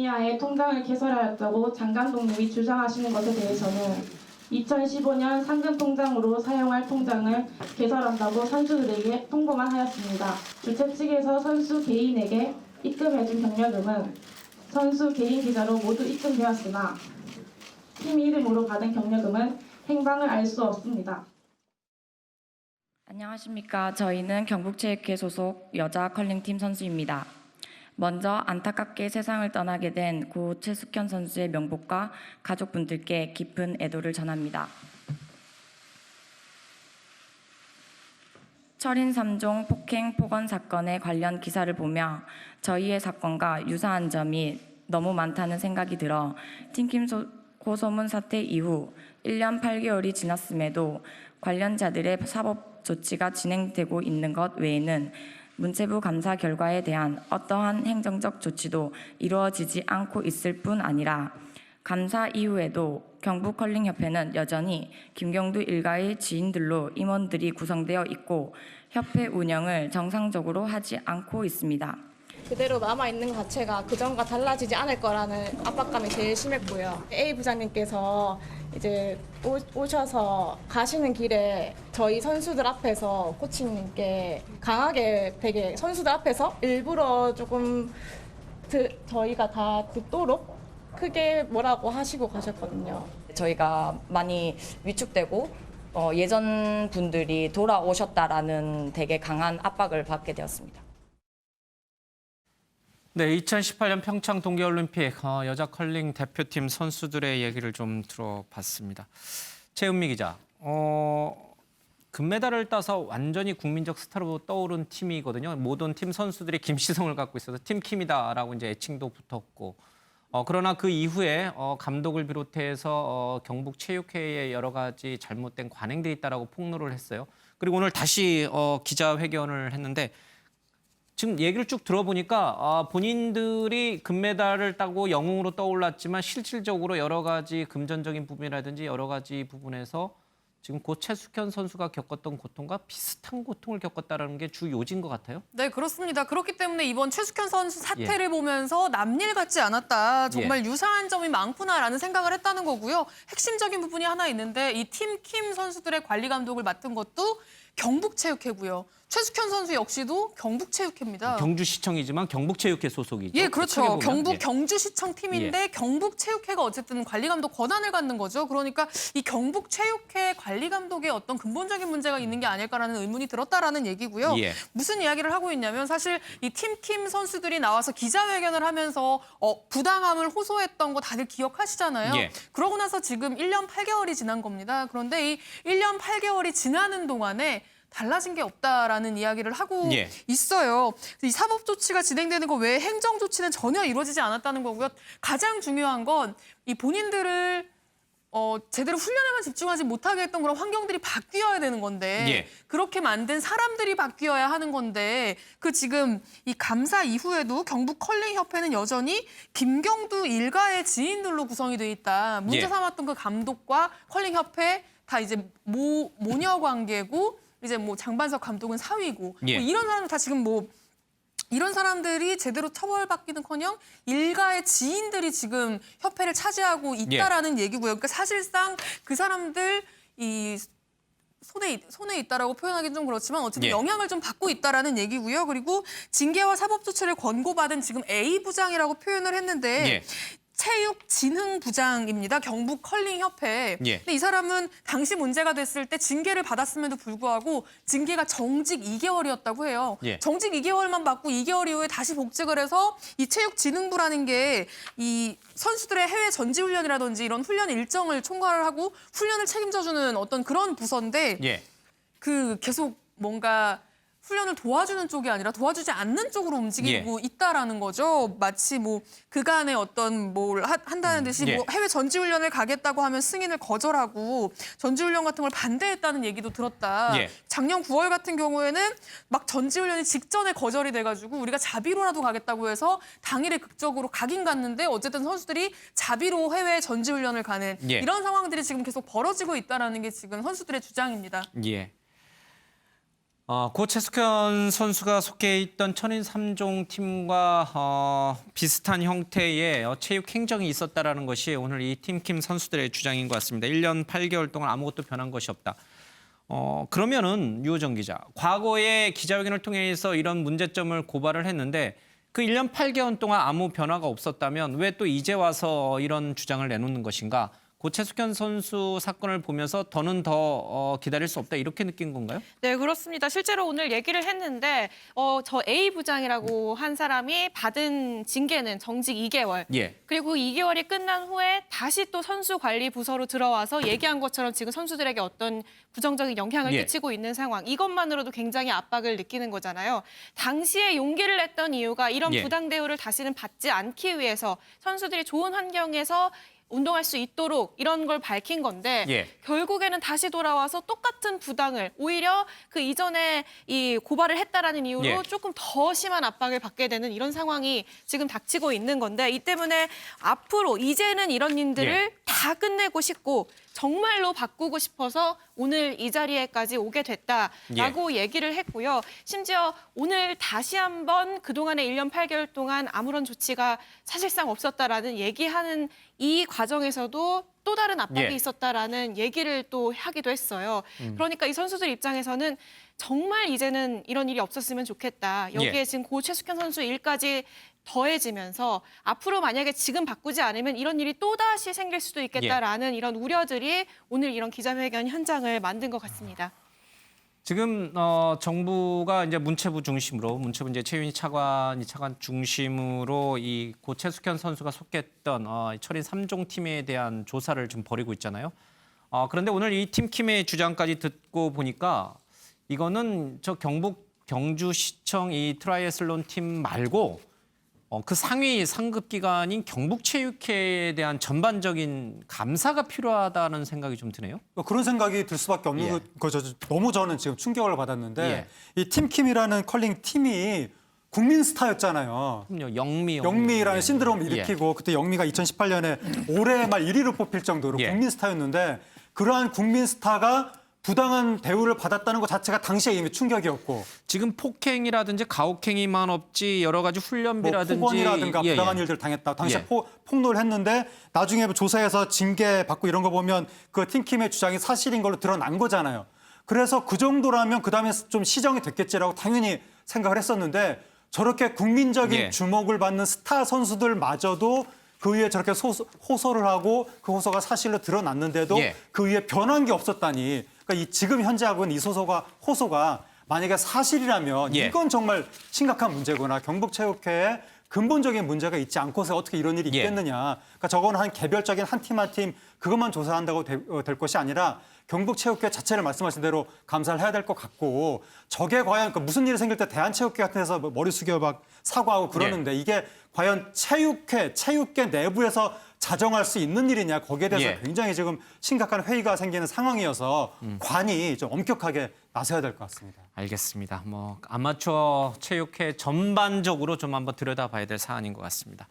정리하에 통장을 개설하였다고 장관동님이 주장하시는 것에 대해서는 2015년 상금통장으로 사용할 통장을 개설한다고 선수들에게 통보만 하였습니다. 주최 측에서 선수 개인에게 입금해준 경력금은 선수 개인 계좌로 모두 입금되었으나 팀 이름으로 받은 경력금은 행방을 알 수 없습니다. 안녕하십니까. 저희는 경북체육회 소속 여자 컬링팀 선수입니다. 먼저 안타깝게 세상을 떠나게 된 고 최숙현 선수의 명복과 가족분들께 깊은 애도를 전합니다. 철인 3종 폭행 폭언 사건의 관련 기사를 보며 저희의 사건과 유사한 점이 너무 많다는 생각이 들어 팀킴 고소문 사태 이후 1년 8개월이 지났음에도 관련자들의 사법 조치가 진행되고 있는 것 외에는 문체부 감사 결과에 대한 어떠한 행정적 조치도 이루어지지 않고 있을 뿐 아니라 감사 이후에도 경북컬링협회는 여전히 김경두 일가의 지인들로 임원들이 구성되어 있고 협회 운영을 정상적으로 하지 않고 있습니다. 그대로 남아있는 자체가 그전과 달라지지 않을 거라는 압박감이 제일 심했고요. A 부장님께서 이제 오셔서 가시는 길에 저희 선수들 앞에서 코치님께 강하게 되게 선수들 앞에서 일부러 조금 저희가 다 듣도록 크게 뭐라고 하시고 가셨거든요. 저희가 많이 위축되고 예전 분들이 돌아오셨다라는 되게 강한 압박을 받게 되었습니다. 네, 2018년 평창 동계올림픽 여자 컬링 대표팀 선수들의 얘기를 좀 들어봤습니다. 최은미 기자, 금메달을 따서 완전히 국민적 스타로 떠오른 팀이거든요. 모든 팀 선수들이 김시성을 갖고 있어서 팀킴이다라고 이제 애칭도 붙었고, 그러나 그 이후에 감독을 비롯해서 경북체육회에 여러 가지 잘못된 관행들이 있다라고 폭로를 했어요. 그리고 오늘 다시 기자회견을 했는데. 지금 얘기를 쭉 들어보니까 본인들이 금메달을 따고 영웅으로 떠올랐지만 실질적으로 여러 가지 금전적인 부분이라든지 여러 가지 부분에서 지금 고 최숙현 선수가 겪었던 고통과 비슷한 고통을 겪었다는 게 주 요지인 것 같아요. 네, 그렇습니다. 그렇기 때문에 이번 최숙현 선수 사태를 보면서 남일 같지 않았다. 정말 유사한 점이 많구나라는 생각을 했다는 거고요. 핵심적인 부분이 하나 있는데 이 팀킴 선수들의 관리 감독을 맡은 것도 경북체육회고요. 최숙현 선수 역시도 경북체육회입니다. 경주시청이지만 경북체육회 소속이죠. 예, 그렇죠. 경북 예. 경주시청 팀인데 경북체육회가 어쨌든 관리감독 권한을 갖는 거죠. 그러니까 이 경북체육회 관리감독에 어떤 근본적인 문제가 있는 게 아닐까라는 의문이 들었다라는 얘기고요. 예. 무슨 이야기를 하고 있냐면 사실 이 팀킴 선수들이 나와서 기자회견을 하면서 부당함을 호소했던 거 다들 기억하시잖아요. 예. 그러고 나서 지금 1년 8개월이 지난 겁니다. 그런데 이 1년 8개월이 지나는 동안에 달라진 게 없다라는 이야기를 하고 있어요. 이 사법 조치가 진행되는 거 외에 행정 조치는 전혀 이루어지지 않았다는 거고요. 가장 중요한 건 이 본인들을 제대로 훈련에만 집중하지 못하게 했던 그런 환경들이 바뀌어야 되는 건데 그렇게 만든 사람들이 바뀌어야 하는 건데 그 지금 이 감사 이후에도 경북컬링협회는 여전히 김경두 일가의 지인들로 구성이 돼 있다. 문제 삼았던 그 감독과 컬링협회 다 이제 모녀 관계고 이제 뭐 장반석 감독은 사위고 뭐 이런 사람들 다 지금 뭐 이런 사람들이 제대로 처벌받기는커녕 일가의 지인들이 지금 협회를 차지하고 있다라는 얘기고요. 그러니까 사실상 그 사람들 이 손에 있다라고 표현하기는 좀 그렇지만 어쨌든 영향을 좀 받고 있다라는 얘기고요. 그리고 징계와 사법 조치를 권고받은 지금 A 부장이라고 표현을 했는데. 체육진흥부장입니다. 경북컬링협회. 근데 이 사람은 당시 문제가 됐을 때 징계를 받았음에도 불구하고 징계가 정직 2개월이었다고 해요. 정직 2개월만 받고 2개월 이후에 다시 복직을 해서 이 체육진흥부라는 게 이 선수들의 해외 전지훈련이라든지 이런 훈련 일정을 총괄을 하고 훈련을 책임져주는 어떤 그런 부서인데 그 계속 뭔가 훈련을 도와주는 쪽이 아니라 도와주지 않는 쪽으로 움직이고 있다라는 거죠. 마치 뭐 그간의 어떤 뭘 한다는 듯이 뭐 해외 전지훈련을 가겠다고 하면 승인을 거절하고 전지훈련 같은 걸 반대했다는 얘기도 들었다. 작년 9월 같은 경우에는 막 전지훈련이 직전에 거절이 돼가지고 우리가 자비로라도 가겠다고 해서 당일에 극적으로 가긴 갔는데 어쨌든 선수들이 자비로 해외 전지훈련을 가는 이런 상황들이 지금 계속 벌어지고 있다는 게 지금 선수들의 주장입니다. 고 최숙현 선수가 속해 있던 천인 3종 팀과 비슷한 형태의 체육 행정이 있었다라는 것이 오늘 이 팀킴 선수들의 주장인 것 같습니다. 1년 8개월 동안 아무것도 변한 것이 없다. 그러면은 유호정 기자, 과거에 기자회견을 통해서 이런 문제점을 고발을 했는데 그 1년 8개월 동안 아무 변화가 없었다면 왜 또 이제 와서 이런 주장을 내놓는 것인가? 고 최숙현 선수 사건을 보면서 더는 더 기다릴 수 없다 이렇게 느낀 건가요? 네, 그렇습니다. 실제로 오늘 얘기를 했는데 저 A 부장이라고 한 사람이 받은 징계는 정직 2개월. 예. 그리고 2개월이 끝난 후에 다시 또 선수 관리 부서로 들어와서 얘기한 것처럼 지금 선수들에게 어떤 부정적인 영향을 예. 끼치고 있는 상황. 이것만으로도 굉장히 압박을 느끼는 거잖아요. 당시에 용기를 냈던 이유가 이런 예. 부당 대우를 다시는 받지 않기 위해서 선수들이 좋은 환경에서 운동할 수 있도록 이런 걸 밝힌 건데 예. 결국에는 다시 돌아와서 똑같은 부당을 오히려 그 이전에 이 고발을 했다라는 이유로 예. 조금 더 심한 압박을 받게 되는 이런 상황이 지금 닥치고 있는 건데 이 때문에 앞으로 이제는 이런 일들을 예. 다 끝내고 싶고 정말로 바꾸고 싶어서 오늘 이 자리에까지 오게 됐다라고 얘기를 했고요. 심지어 오늘 다시 한번 그동안의 1년 8개월 동안 아무런 조치가 사실상 없었다라는 얘기하는 이 과정에서도 또 다른 압박이 예. 있었다라는 얘기를 또 하기도 했어요. 그러니까 이 선수들 입장에서는 정말 이제는 이런 일이 없었으면 좋겠다. 여기에 예. 지금 고 최숙현 선수 일까지 더해지면서 앞으로 만약에 지금 바꾸지 않으면 이런 일이 또다시 생길 수도 있겠다라는 이런 우려들이 오늘 이런 기자회견 현장을 만든 것 같습니다. 지금 정부가 이제 문체부 중심으로 문체부 이제 최윤희 차관 중심으로 이 고 최숙현 선수가 속했던 철인 3종 팀에 대한 조사를 좀 벌이고 있잖아요. 그런데 오늘 이 팀킴의 주장까지 듣고 보니까 이거는 저 경북 경주시청 이 트라이애슬론 팀 말고 그 상위 상급 기관인 경북체육회에 대한 전반적인 감사가 필요하다는 생각이 좀 드네요. 그런 생각이 들 수밖에 없는 예. 거죠. 너무 저는 지금 충격을 받았는데 예. 이 팀킴이라는 컬링 팀이 국민 스타였잖아요. 그럼요. 영미라는 예. 신드롬을 일으키고 그때 영미가 2018년에 올해 말 1위로 뽑힐 정도로 예. 국민 스타였는데 그러한 국민 스타가 부당한 대우를 받았다는 것 자체가 당시에 이미 충격이었고 지금 폭행이라든지 가혹행위만 없지 여러 가지 뭐 훈련비라든지 폭언이라든가 예, 부당한 예. 일들 당했다. 당시에 예. 폭로를 했는데 나중에 조사해서 징계 받고 이런 거 보면 그 팀킴의 주장이 사실인 걸로 드러난 거잖아요. 그래서 그 정도라면 그다음에 좀 시정이 됐겠지라고 당연히 생각을 했었는데 저렇게 국민적인 예. 주목을 받는 스타 선수들마저도 그 위에 저렇게 호소를 하고 그 호소가 사실로 드러났는데도 예. 그 위에 변한 게 없었다니. 그러니까 이 지금 현재 하고 있는 이 호소가 만약에 사실이라면 예. 이건 정말 심각한 문제구나. 경북체육회에 근본적인 문제가 있지 않고서 어떻게 이런 일이 예. 있겠느냐. 그러니까 저거는 한 개별적인 한 팀 한 팀 그것만 조사한다고 될 것이 아니라 경북체육회 자체를 말씀하신 대로 감사를 해야 될 것 같고 저게 과연 그러니까 무슨 일이 생길 때 대한체육회 같은 데서 머리 숙여 막 사과하고 그러는데 이게 과연 체육계 내부에서 자정할 수 있는 일이냐 거기에 대해서 예. 굉장히 지금 심각한 회의가 생기는 상황이어서 관이 좀 엄격하게 나서야 될 것 같습니다. 알겠습니다. 뭐 아마추어 체육회 전반적으로 좀 한번 들여다봐야 될 사안인 것 같습니다.